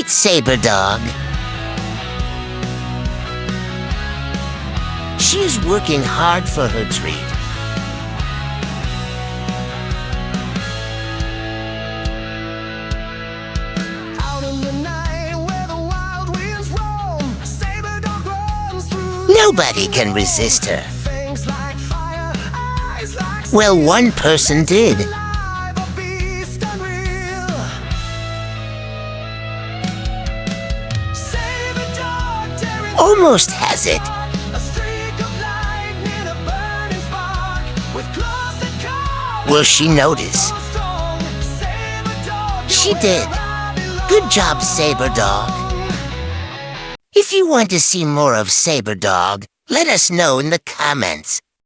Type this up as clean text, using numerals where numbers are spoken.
Meet Saber Dog. She's working hard for her treat. Out in the night where the wild winds roam, Saber Dog runs through. Nobody can resist her. Fangs like fire, eyes like Well, one person did. live, a beast unreal. Saber Dog tearing Almost has it. a streak of lightning, a burning spark with claws that carve. Will she notice? So strong, Saber Dog, She you're did. where I belong. Good job, Saber Dog. If you want to see more of Saber Dog, let us know in the comments.